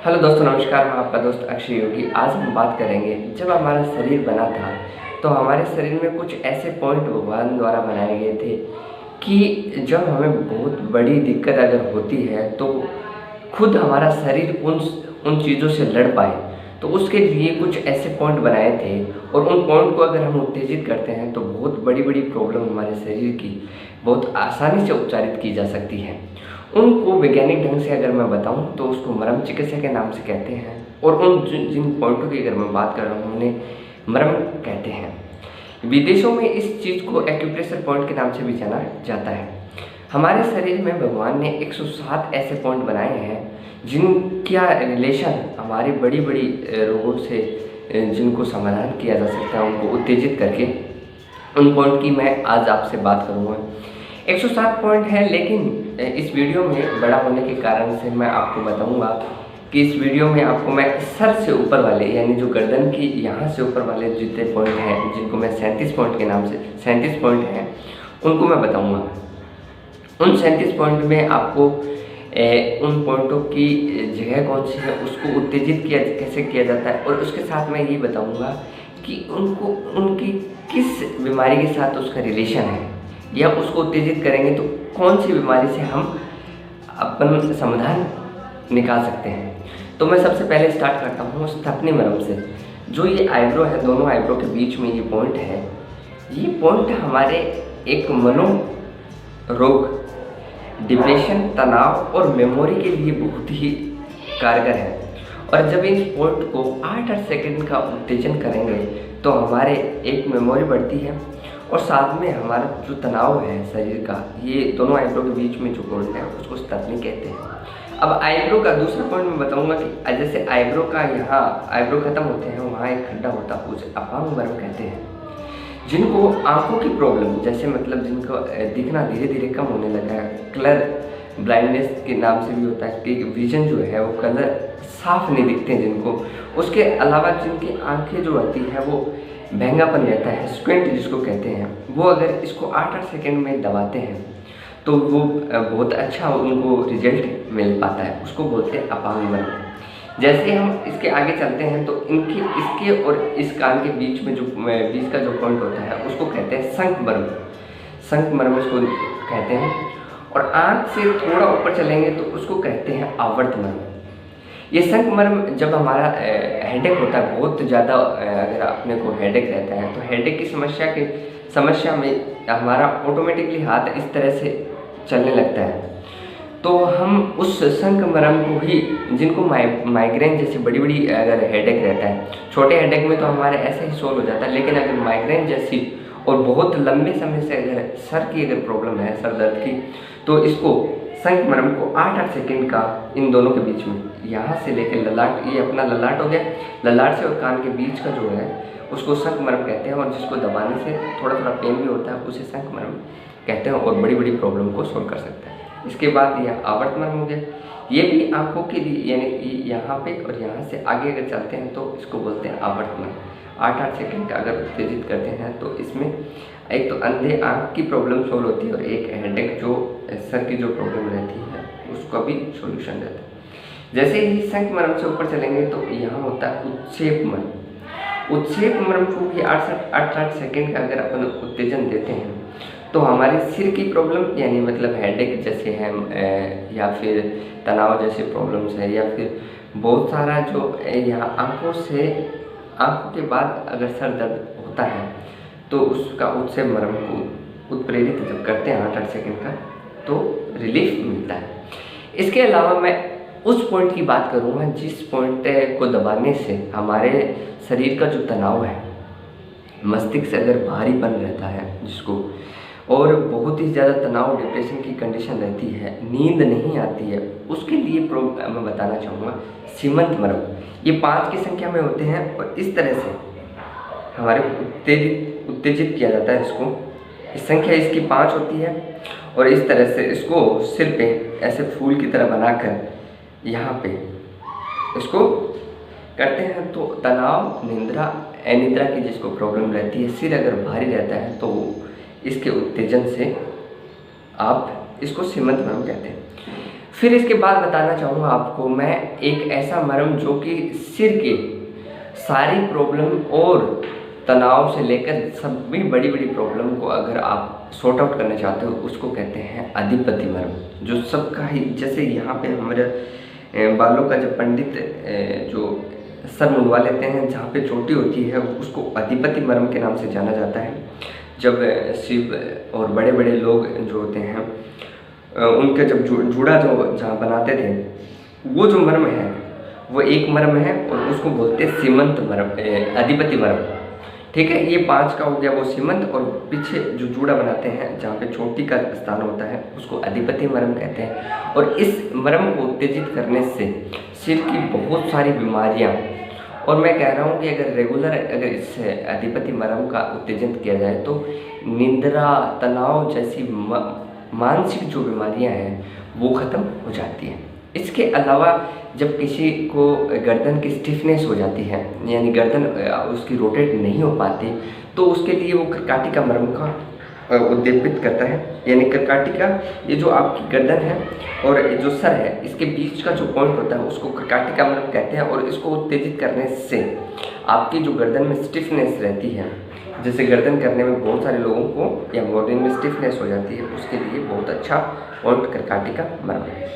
Hello दोस्तों, नमस्कार। मैं आपका दोस्त अक्षय योगी। आज हम बात करेंगे, जब हमारा शरीर बना था तो हमारे शरीर में कुछ ऐसे पॉइंट भगवान द्वारा बनाए गए थे कि जब हमें बहुत बड़ी दिक्कत अगर होती है तो खुद हमारा शरीर उन उन चीज़ों से लड़ पाए। तो उसके लिए कुछ ऐसे पॉइंट बनाए थे और उन पॉइंट को अगर हम उत्तेजित करते हैं तो बहुत बड़ी बड़ी प्रॉब्लम हमारे शरीर की बहुत आसानी से उपचारित की जा सकती है। उनको वैज्ञानिक ढंग से अगर मैं बताऊं तो उसको मरम चिकित्सा के नाम से कहते हैं, और उन जिन पॉइंटों की अगर मैं बात कर रहा हूँ उन्हें मरम कहते हैं। विदेशों में इस चीज़ को एक्यूप्रेशर पॉइंट के नाम से भी जाना जाता है। हमारे शरीर में भगवान ने 107 ऐसे पॉइंट बनाए हैं जिनका रिलेशन हमारी बड़ी बड़ी रोगों से जिनको समाधान किया जा सकता है उनको उत्तेजित करके, उन पॉइंट की मैं आज आपसे बात करूँगा। 107 पॉइंट है, लेकिन इस वीडियो में बड़ा होने के कारण से मैं आपको बताऊंगा कि इस वीडियो में आपको मैं सर से ऊपर वाले यानी जो गर्दन की यहाँ से ऊपर वाले जितने पॉइंट हैं जिनको मैं 37 पॉइंट के नाम से 37 पॉइंट हैं उनको मैं बताऊंगा। उन 37 पॉइंट में आपको उन पॉइंटों की जगह कौन सी है उसको उत्तेजित किया कैसे किया जाता है, और उसके साथ मैं ये बताऊंगा कि उनको उनकी किस बीमारी के साथ उसका रिलेशन है, या उसको उत्तेजित करेंगे तो कौन सी बीमारी से हम अपन समाधान निकाल सकते हैं। तो मैं सबसे पहले स्टार्ट करता हूँ स्थपनी मरम से। जो ये आईब्रो है, दोनों आईब्रो के बीच में ये पॉइंट है, ये पॉइंट हमारे एक मनोरोग, डिप्रेशन, तनाव और मेमोरी के लिए बहुत ही कारगर है। और जब इस पॉइंट को 8-8 सेकंड का उत्तेजन करेंगे तो हमारे एक मेमोरी बढ़ती है और साथ में हमारा जो तनाव है शरीर का, ये दोनों आईब्रो के बीच में जो पॉइंट है उसको स्थपनी कहते हैं। अब आईब्रो का दूसरा पॉइंट मैं बताऊंगा कि जैसे आईब्रो का यहाँ आईब्रो खत्म होते हैं वहाँ एक खड्डा होता है, उसे अपांग मरम कहते हैं। जिनको आंखों की प्रॉब्लम, जैसे मतलब जिनको दिखना धीरे धीरे कम होने लगा है, कलर ब्लाइंडनेस के नाम से भी होता है कि विजन जो है वो कलर साफ नहीं दिखते हैं जिनको, उसके अलावा जिनकी आंखें जो होती है वो महंगापन रहता है, स्क्विंट जिसको कहते हैं, वो अगर इसको 8-8 सेकंड में दबाते हैं तो वो बहुत अच्छा उनको रिजल्ट मिल पाता है, उसको बोलते हैं अपांग मरम। जैसे हम इसके आगे चलते हैं तो इसके और इस कान के बीच में जो बीच का जो पॉइंट होता है उसको कहते हैं शंख मरम। शंख मरम उसको कहते हैं। और आँख से थोड़ा ऊपर चलेंगे तो उसको कहते हैं आवर्त मरम। ये शंख मरम जब हमारा हेडेक होता है बहुत ज़्यादा, अगर अपने को हेडेक रहता है तो हेडेक की समस्या में हमारा ऑटोमेटिकली हाथ इस तरह से चलने लगता है, तो हम उस शंख मरम को ही, जिनको माइग्रेन जैसी बड़ी बड़ी अगर हेडेक रहता है, छोटे हेडेक में तो हमारे ऐसे ही सोल्व हो जाता है, लेकिन अगर माइग्रेन जैसी और बहुत लंबे समय से अगर सर की अगर प्रॉब्लम है, सर दर्द की, तो इसको शंख मरम को 8-8 सेकंड का इन दोनों के बीच में, यहाँ से लेकर ललाट, ये अपना ललाट हो गया, ललाट से और कान के बीच का जो है उसको शंख मरम कहते हैं, और जिसको दबाने से थोड़ा थोड़ा पेन भी होता है उसे शंख मरम कहते हैं और बड़ी बड़ी प्रॉब्लम को सॉल्व कर सकता है। इसके बाद यह आवर्त मरम हो गया, ये भी आंखों के लिए, यानी यहाँ पे और यहाँ से आगे अगर चलते हैं तो इसको बोलते हैं आवर्त मरम। 8-8 सेकंड का अगर उत्तेजित करते हैं तो इसमें एक तो अंधे आँख की प्रॉब्लम सॉल्व होती है और एक हेडेक जो सर की जो प्रॉब्लम रहती है उसका भी सॉल्यूशन रहता है। जैसे ही शंख मरम से ऊपर चलेंगे तो यहाँ होता है उत्क्षेप मरम। उत्क्षेप मरम को भी 8-8 सेकंड का अगर अपन उत्तेजन देते हैं तो हमारे सिर की प्रॉब्लम, यानी मतलब हेडेक जैसे है या फिर तनाव जैसे प्रॉब्लम्स है, या फिर बहुत सारा जो यहाँ आंखों के बाद अगर सर दर्द होता है तो उसका उत्क्षेप मरम को उत्प्रेरित जब करते हैं 8-8 सेकंड का तो रिलीफ मिलता है। इसके अलावा मैं उस पॉइंट की बात करूँगा जिस पॉइंट को दबाने से हमारे शरीर का जो तनाव है, मस्तिष्क अगर भारीपन रहता है जिसको, और बहुत ही ज़्यादा तनाव, डिप्रेशन की कंडीशन रहती है, नींद नहीं आती है, उसके लिए मैं बताना चाहूँगा सीमंत मरम। ये 5 की संख्या में होते हैं और इस तरह से हमारे उत्तेजित किया जाता है इसको। इस संख्या इसकी 5 होती है और इस तरह से इसको सिर पे ऐसे फूल की तरह बनाकर यहाँ पे इसको करते हैं तो तनाव, निंद्रा, अनिद्रा की जिसको प्रॉब्लम रहती है, सिर अगर भारी रहता है तो इसके उत्तेजन से आप इसको सीमंत मरम कहते हैं। फिर इसके बाद बताना चाहूँगा आपको मैं एक ऐसा मरहम जो कि सिर के सारी प्रॉब्लम और तनाव से लेकर सभी बड़ी बड़ी प्रॉब्लम को अगर आप सॉर्ट आउट करना चाहते हो उसको कहते हैं अधिपति मरहम। जो सबका ही जैसे यहाँ पे हमारे बालों का जब पंडित जो सर मुंडवा लेते हैं जहाँ पे चोटी होती है उसको अधिपति मरहम के नाम से जाना जाता है। जब शिव और बड़े बड़े लोग जो होते हैं उनके जब जूड़ा जो जहाँ बनाते थे वो जो मरहम है वो एक मरहम है और उसको बोलते हैं सीमंत मरहम, अधिपति मरहम। ठीक है, ये 5 का हो गया वो सीमंत, और पीछे जो जूड़ा बनाते हैं जहाँ पे चोटी का स्थान होता है उसको अधिपति मरहम कहते हैं। और इस मरहम को उत्तेजित करने से सिर की बहुत सारी बीमारियाँ, और मैं कह रहा हूँ कि अगर रेगुलर अगर इस अधिपति मरहम का उत्तेजन किया जाए तो निंद्रा, तनाव जैसी मानसिक जो बीमारियाँ हैं वो ख़त्म हो जाती हैं। इसके अलावा जब किसी को गर्दन की स्टिफनेस हो जाती है, यानी गर्दन उसकी रोटेट नहीं हो पाती, तो उसके लिए वो कर्काटिका मरहम का उद्दीपित करता है। यानी कर्काटिका, ये जो आपकी गर्दन है और जो सर है इसके बीच का जो पॉइंट होता है उसको कर्काटिका मरहम कहते हैं। और इसको उत्तेजित करने से आपकी जो गर्दन में स्टिफनेस रहती है, जैसे गर्दन करने में बहुत सारे लोगों को या बॉडी में स्टिफनेस हो जाती है, उसके लिए बहुत अच्छा पॉइंट कर्काटिका मरहम है।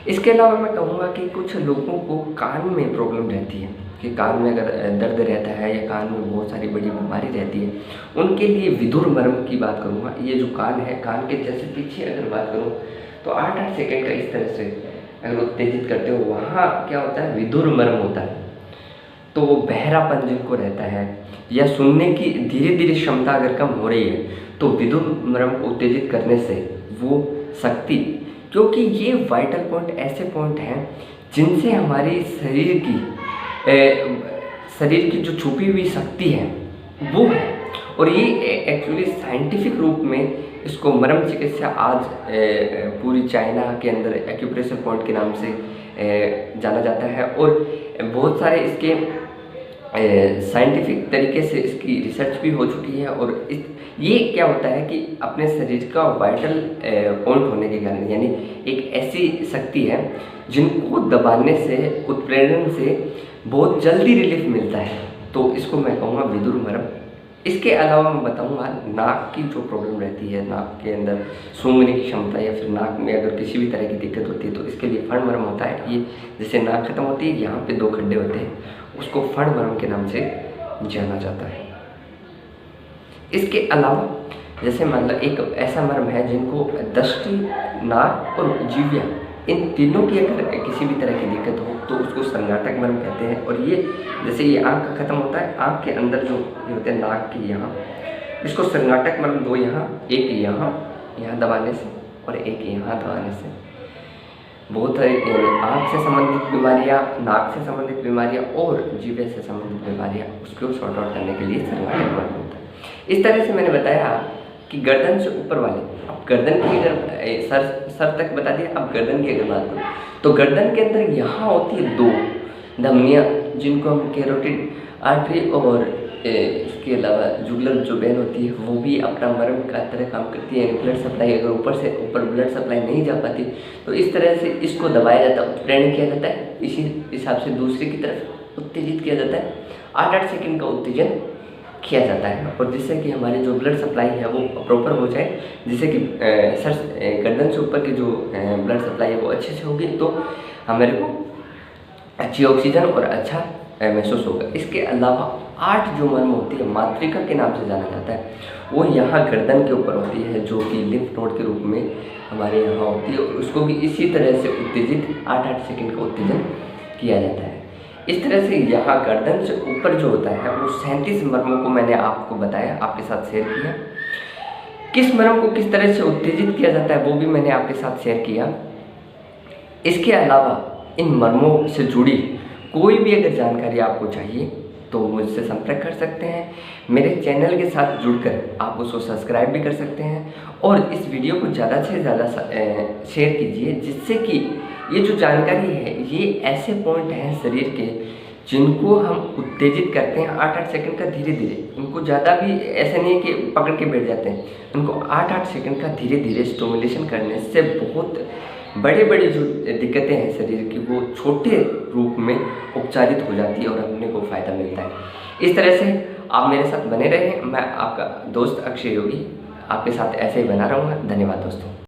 इसके अलावा मैं कहूँगा कि कुछ लोगों को कान में प्रॉब्लम रहती है कि कान में अगर दर्द रहता है या कान में बहुत सारी बड़ी बीमारी रहती है, उनके लिए विदुर मरहम की बात करूँगा। ये जो कान है, कान के जैसे पीछे अगर बात करूँ तो 8-8 सेकेंड का इस तरह से अगर उत्तेजित करते हो, वहाँ क्या होता है, विदुर मरहम होता है। तो वो बहरापन जिनको रहता है या सुनने की धीरे धीरे क्षमता अगर कम हो रही है तो विदुर मरहम को उत्तेजित करने से वो शक्ति, क्योंकि ये वाइटल पॉइंट ऐसे पॉइंट हैं जिनसे हमारी शरीर की जो छुपी हुई शक्ति है वो है। और ये एक्चुअली साइंटिफिक रूप में इसको मरहम चिकित्सा आज पूरी चाइना के अंदर एक्यूप्रेशर पॉइंट के नाम से जाना जाता है। और बहुत सारे इसके साइंटिफिक तरीके से इसकी रिसर्च भी हो चुकी है। और ये क्या होता है कि अपने शरीर का वाइटल पॉइंट होने के कारण, यानी एक ऐसी शक्ति है जिनको दबाने से, उत्प्रेरण से बहुत जल्दी रिलीफ मिलता है। तो इसको मैं कहूँगा विदुर मरहम। इसके अलावा मैं बताऊँगा नाक की जो प्रॉब्लम रहती है, नाक के अंदर सूंघने की क्षमता या फिर नाक में अगर किसी भी तरह की दिक्कत होती है तो इसके लिए फण मरहम होता है। ये जैसे नाक खत्म होती है, यहाँ पे 2 खड्डे होते हैं, उसको फण मरहम के नाम से जाना जाता है। इसके अलावा जैसे मान लो एक ऐसा मरहम है जिनको दृष्टि, नाक और जीव्या, इन तीनों की अगर किसी भी तरह की दिक्कत हो तो उसको संघाटक मरहम कहते हैं। और ये जैसे ये आँख का खत्म होता है, आँख के अंदर जो होते हैं नाक की यहाँ, इसको संघाटक मरहम 2 यहाँ, एक यहाँ दबाने से और एक यहाँ दबाने से बहुत सारी आँख से संबंधित बीमारियाँ, नाक से संबंधित बीमारियाँ और जीवे से संबंधित बीमारियाँ उसको सॉर्ट आउट करने के लिए संघाटक मरहम होता है। इस तरह से मैंने बताया कि गर्दन से ऊपर वाले, अब गर्दन की अगर सर तक बता दिया, अब गर्दन की अगर बात करूँ तो गर्दन के अंदर यहाँ होती है 2 धमनियाँ जिनको हम कैरोटिड आर्टरी, और इसके अलावा जुगलर जो वेन होती है वो भी अपना मरहम का तरह काम करती है। ब्लड सप्लाई अगर ऊपर ब्लड सप्लाई नहीं जा पाती तो इस तरह से इसको दबाया जाता है, उत्प्रेरण किया जाता है, इसी हिसाब से दूसरे की तरफ उत्तेजित किया जाता है। 8-8 सेकेंड का उत्तेजन किया जाता है, और जिससे कि हमारी जो ब्लड सप्लाई है वो प्रॉपर हो जाए, जिससे कि गर्दन से ऊपर की जो ब्लड सप्लाई है वो अच्छे से होगी तो हमारे को अच्छी ऑक्सीजन और अच्छा महसूस होगा। इसके अलावा 8 जो मरहम होती है मातृका के नाम से जाना जाता है, वो यहाँ गर्दन के ऊपर होती है, जो कि लिम्फ नोड के रूप में हमारे यहाँ होती है, और उसको भी इसी तरह से उत्तेजित 8-8 सेकेंड का उत्तेजन किया जाता है। इस तरह से यहाँ गर्दन से ऊपर जो होता है वो 37 मरहमों को मैंने आपको बताया, आपके साथ शेयर किया। किस मरहम को किस तरह से उत्तेजित किया जाता है वो भी मैंने आपके साथ शेयर किया। इसके अलावा इन मरहमों से जुड़ी कोई भी अगर जानकारी आपको चाहिए तो मुझसे संपर्क कर सकते हैं। मेरे चैनल के साथ जुड़कर आप उसको सब्सक्राइब भी कर सकते हैं, और इस वीडियो को ज़्यादा से ज़्यादा शेयर कीजिए, जिससे कि ये जो जानकारी है ये ऐसे पॉइंट हैं शरीर के जिनको हम उत्तेजित करते हैं 8-8 सेकंड का धीरे धीरे। इनको ज़्यादा भी ऐसे नहीं है कि पकड़ के बैठ जाते हैं, उनको 8-8 सेकंड का धीरे धीरे स्टिमुलेशन करने से बहुत बड़ी बड़ी जो दिक्कतें हैं शरीर की वो छोटे रूप में उपचारित हो जाती है और अपने को फ़ायदा मिलता है। इस तरह से आप मेरे साथ बने रहें। मैं आपका दोस्त अक्षय योगी आपके साथ ऐसे ही बना रहूँगा। धन्यवाद दोस्तों।